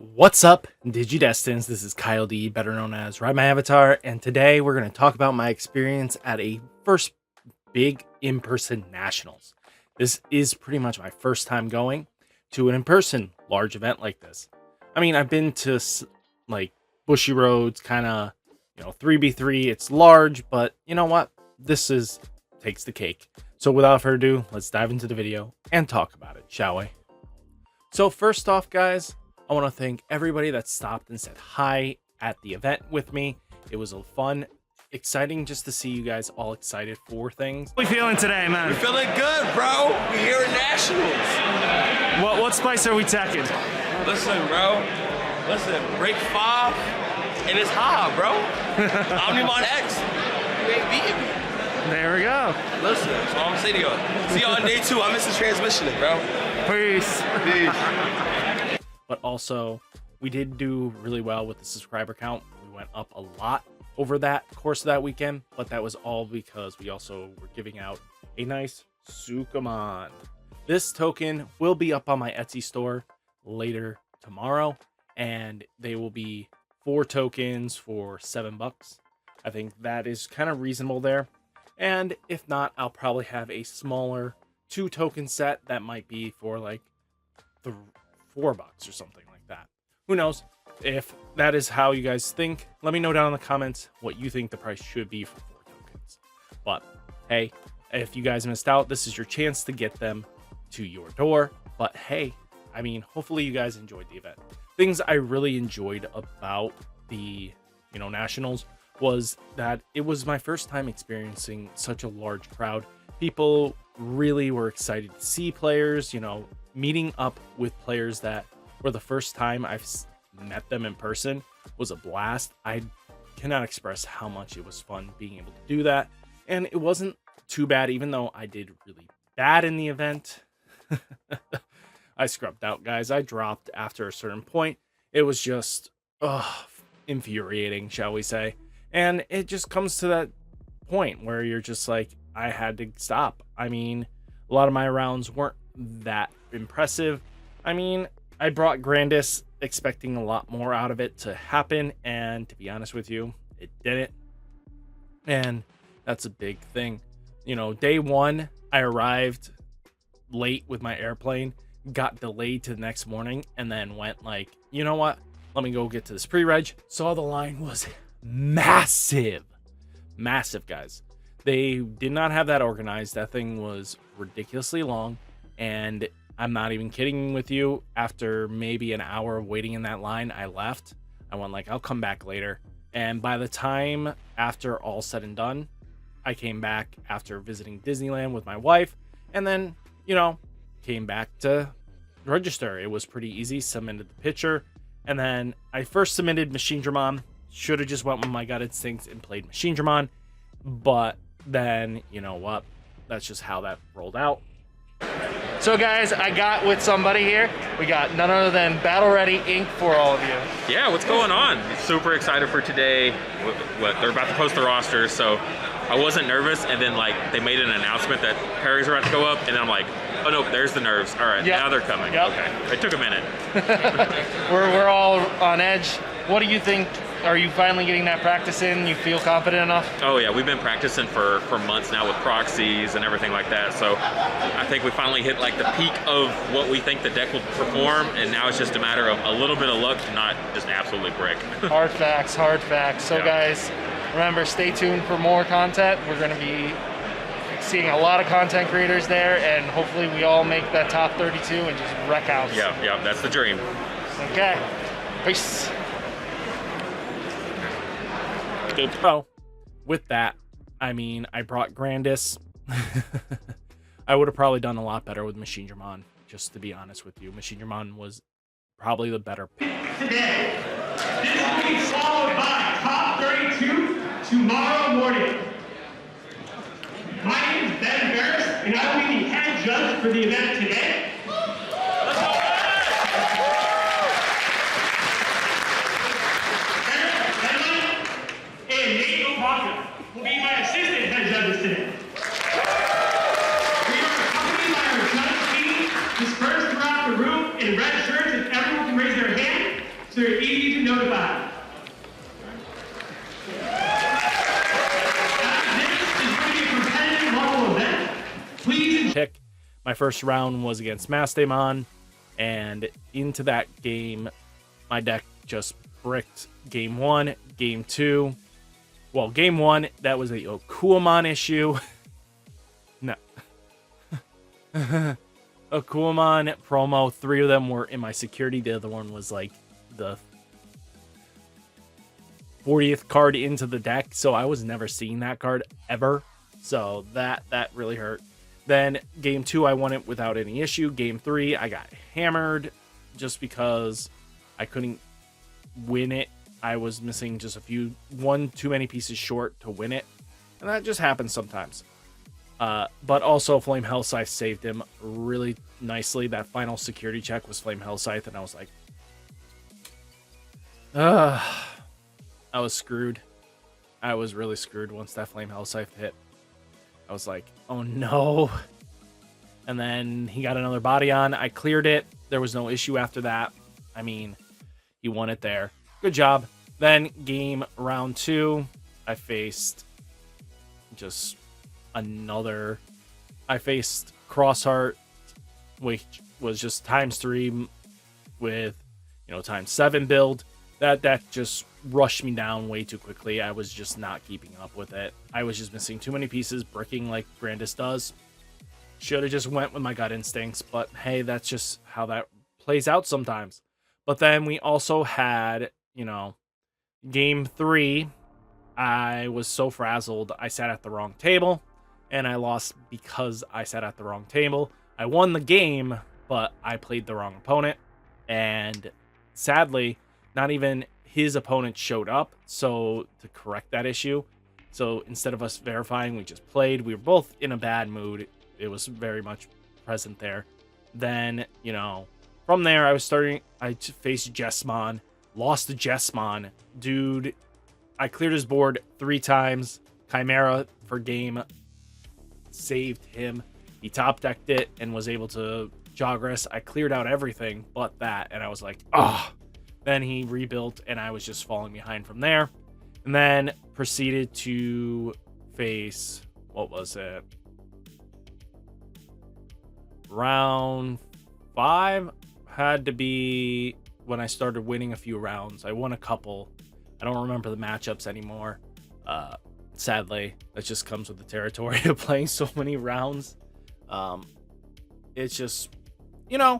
What's up, Digidestins? This is Kyle D, better known as RideMyAvatar, and today we're going to talk about my experience at a first big in-person nationals. This is pretty much my first time going to an in-person large event like this. I mean, I've been to like bushy roads, kind of, 3v3. It's large, but you know what? This takes the cake. So without further ado, let's dive into the video and talk about it, shall we? So first off, guys, I want to thank everybody that stopped and said hi at the event with me. It was a fun, exciting just to see you guys all excited for things. How we feeling today, man? We're feeling good, bro. We're here at Nationals. What spice are we taking? Listen, bro. Listen, break 5, and it's high, bro. Omnimon X. You ain't beating me. There we go. Listen, that's all I'm saying to y'all. See y'all on day 2. I missed the transmission, bro. Peace. But also, we did do really well with the subscriber count. We went up a lot over that course of that weekend, but that was all because we also were giving out a nice Sukamon. This token will be up on my Etsy store later tomorrow, and they will be 4 tokens for $7. I think that is kind of reasonable there. And if not, I'll probably have a smaller 2 token set that might be for like $4 or something like that. Who knows? If that is how you guys think, let me know down in the comments what you think the price should be for 4 tokens. But hey, if you guys missed out, this is your chance to get them to your door. But hey, I mean, hopefully you guys enjoyed the event. Things I really enjoyed about the nationals was that it was my first time experiencing such a large crowd. People really were excited to see players, meeting up with players that were the first time I've met them in person was a blast. I cannot express how much it was fun being able to do that. And it wasn't too bad, even though I did really bad in the event. I scrubbed out, guys. I dropped after a certain point. It was just infuriating, shall we say. And it just comes to that point where you're just like, I had to stop. I mean, a lot of my rounds weren't that impressive. I mean, I brought Grandis expecting a lot more out of it to happen, and to be honest with you, it didn't. And that's a big thing. Day 1, I arrived late with my airplane, got delayed to the next morning, and then went like, you know what? Let me go get to this pre-reg. Saw the line was massive, guys. They did not have that organized. That thing was ridiculously long, and I'm not even kidding with you. After maybe an hour of waiting in that line, I left. I went like, I'll come back later. And by the time after all said and done, I came back after visiting Disneyland with my wife, and then, came back to register. It was pretty easy. Submitted the picture, and then I first submitted Machine Dramon. Should have just went with my gut instincts and played Machine Dramon, but then, you know what? That's just how that rolled out. So guys, I got with somebody here. We got none other than Battle Ready Inc. for all of you. Yeah, what's going on? Super excited for today. They're about to post the roster, so I wasn't nervous, and then they made an announcement that pairings are about to go up, and then I'm like, oh no, there's the nerves. All right, now they're coming. Yep. Okay, it took a minute. We're all on edge. What do you think? Are you finally getting that practice in? You feel confident enough? Oh yeah, we've been practicing for months now with proxies and everything like that. So I think we finally hit the peak of what we think the deck will perform, and now it's just a matter of a little bit of luck to not just absolutely brick. Hard facts, hard facts. So guys, remember, stay tuned for more content. We're going to be seeing a lot of content creators there, and hopefully we all make that top 32 and just wreck house. Yeah, that's the dream. Okay, peace. So, with that, I mean, I brought Grandis. I would have probably done a lot better with Machine Dramon, just to be honest with you. Machine Dramon was probably the better pick. Today, this will be followed by top 32 tomorrow morning. My name is Ben Ferris, and I will be the head judge for the event today. Will be my assistant head judges today. We are accompanied by our judge team dispersed throughout the room in red shirts, if everyone can raise their hand. So you're easy to notify. This is going to be a competitive level event. Please pick. My first round was against Mastemon, and into that game, my deck just bricked game 1, game 2. Well, game 1, that was a Okuamon issue. No. Okuamon promo, 3 of them were in my security. The other one was like the 40th card into the deck, so I was never seeing that card ever. So that really hurt. Then game 2, I won it without any issue. Game 3, I got hammered just because I couldn't win it. I was missing just one too many pieces short to win it. And that just happens sometimes. But also Flame Hellscythe saved him really nicely. That final security check was Flame Hellscythe, and I was like, I was screwed. I was really screwed once that Flame Hellscythe hit. I was like, oh no. And then he got another body on. I cleared it. There was no issue after that. I mean, he won it there. Good job. Then round 2, I faced just another. I faced Crossheart, which was just ×3 with, ×7 build. That deck just rushed me down way too quickly. I was just not keeping up with it. I was just missing too many pieces, bricking like Grandis does. Should have just went with my gut instincts, but hey, that's just how that plays out sometimes. But then we also had, game 3. I was so frazzled. I sat at the wrong table, and I lost because I sat at the wrong table. I won the game, but I played the wrong opponent, and sadly, not even his opponent showed up to correct that issue. So instead of us verifying, we just played. We were both in a bad mood. It was very much present there. Then, from there, I faced Jessmon, lost to Jessmon. Dude, I cleared his board 3 times. Chimera for game saved him. He top decked it and was able to Jogress. I cleared out everything but that, and I was like, oh. Then he rebuilt, and I was just falling behind from there. And then proceeded to face, what was it? Round 5 had to be when I started winning a few rounds. I won a couple. I don't remember the matchups anymore. Sadly, that just comes with the territory of playing so many rounds. It's just, I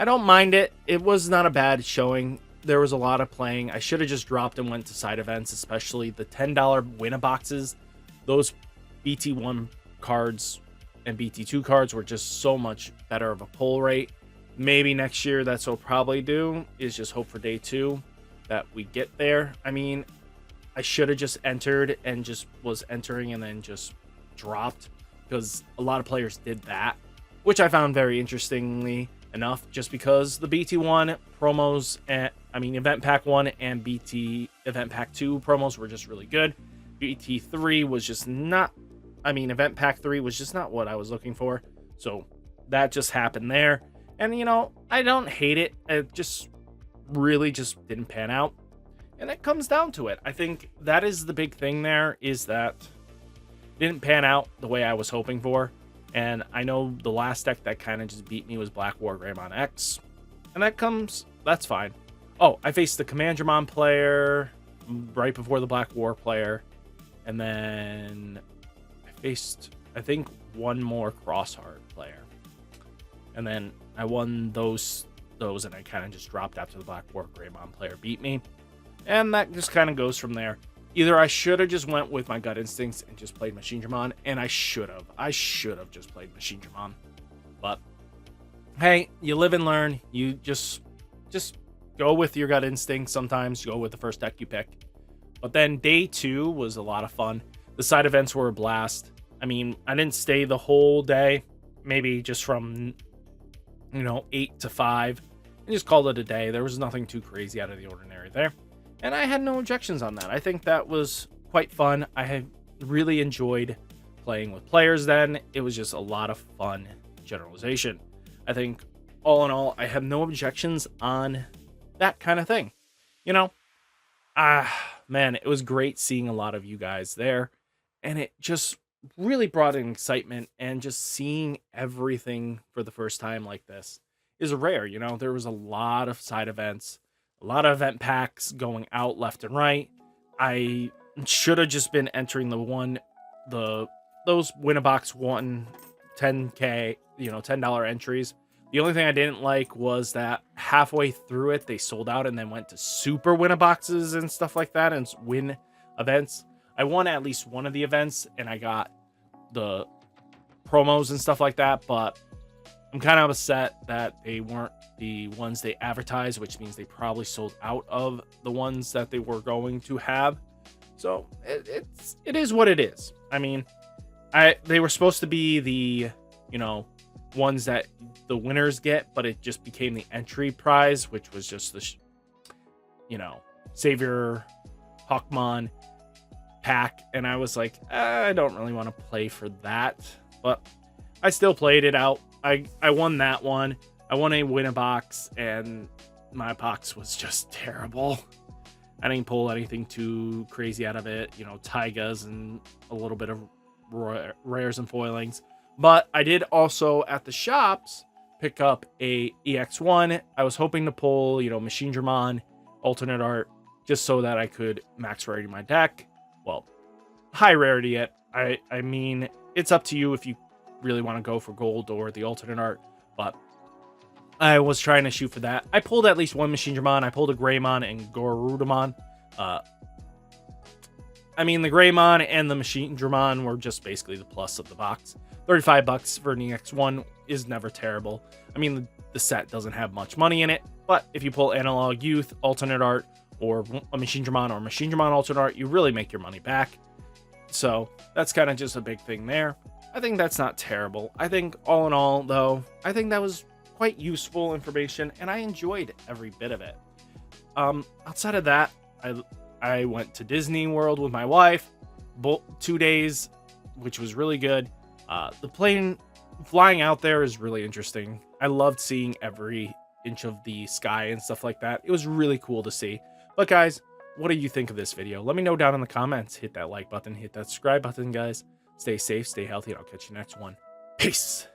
don't mind it. It was not a bad showing. There was a lot of playing. I should have just dropped and went to side events, especially the $10 winner boxes. Those BT1 cards and BT2 cards were just so much better of a pull rate. Maybe next year that's what we'll probably do, is just hope for day 2 that we get there. I mean, I should have just entered and just was entering and then just dropped, because a lot of players did that, which I found very interestingly enough, just because the BT1 promos, Event Pack 1 and BT Event Pack 2 promos were just really good. BT3 was just not, Event Pack 3 was just not what I was looking for. So that just happened there. And, I don't hate it. It just really just didn't pan out. And it comes down to it. I think that is the big thing there, is that it didn't pan out the way I was hoping for. And I know the last deck that kind of just beat me was Black War Greymon X. And that's fine. Oh, I faced the Commandramon player right before the Black War player. And then I faced, I think, one more Crossheart player. And then I won those and I kind of just dropped after the Black War Greymon player beat me. And that just kind of goes from there. Either I should have just went with my gut instincts and just played Machinedramon, and I should have just played Machinedramon. But hey, you live and learn. You just go with your gut instinct. Sometimes you go with the first deck you pick. But then day 2 was a lot of fun. The side events were a blast. I didn't stay the whole day. Maybe just from 8 to 5, and just called it a day. There was nothing too crazy out of the ordinary there. And I had no objections on that. I think that was quite fun. I had really enjoyed playing with players then. It was just a lot of fun generalization. I think all in all, I have no objections on that kind of thing. you know, man, it was great seeing a lot of you guys there, and it just really brought in excitement, and just seeing everything for the first time like this is rare. You know, there was a lot of side events, a lot of event packs going out left and right. I should have just been entering those win a box 10K, you know, $10 entries. The only thing I didn't like was that halfway through it, they sold out and then went to super winner boxes and stuff like that and win events. I won at least one of the events and I got the promos and stuff like that, but I'm kind of upset that they weren't the ones they advertised, which means they probably sold out of the ones that they were going to have. So it is what it is. I mean, they were supposed to be the, you know, ones that the winners get, but it just became the entry prize, which was just the, you know, Savior Hawkmon pack. And I was like, I don't really want to play for that, but I still played it out. I won that one. I won a win a box, and my box was just terrible. I didn't pull anything too crazy out of it, you know, Taigas and a little bit of rares and foilings. But I did also at the shops pick up a EX1. I was hoping to pull, you know, Machine Dramon, alternate art, just so that I could max rarity my deck. Well, high rarity it. I mean, it's up to you if you really want to go for gold or the alternate art, but I was trying to shoot for that. I pulled at least one Machine Dramon. I pulled a Greymon and Gorudamon. I mean, the Greymon and the Machine Dramon were just basically the plus of the box. $35 for an EX1 is never terrible. I mean, the set doesn't have much money in it, but if you pull Analog Youth, alternate art, or a Machine Dramon or Machine Dramon alternate art, you really make your money back. So that's kind of just a big thing there. I think that's not terrible. I think all in all, though, I think that was quite useful information, and I enjoyed every bit of it. Outside of that, I went to Disney World with my wife, 2 days, which was really good. The plane flying out there is really interesting. I loved seeing every inch of the sky and stuff like that. It was really cool to see. But guys, what do you think of this video? Let me know down in the comments. Hit that like button, hit that subscribe button, guys. Stay safe, stay healthy, and I'll catch you next one. Peace.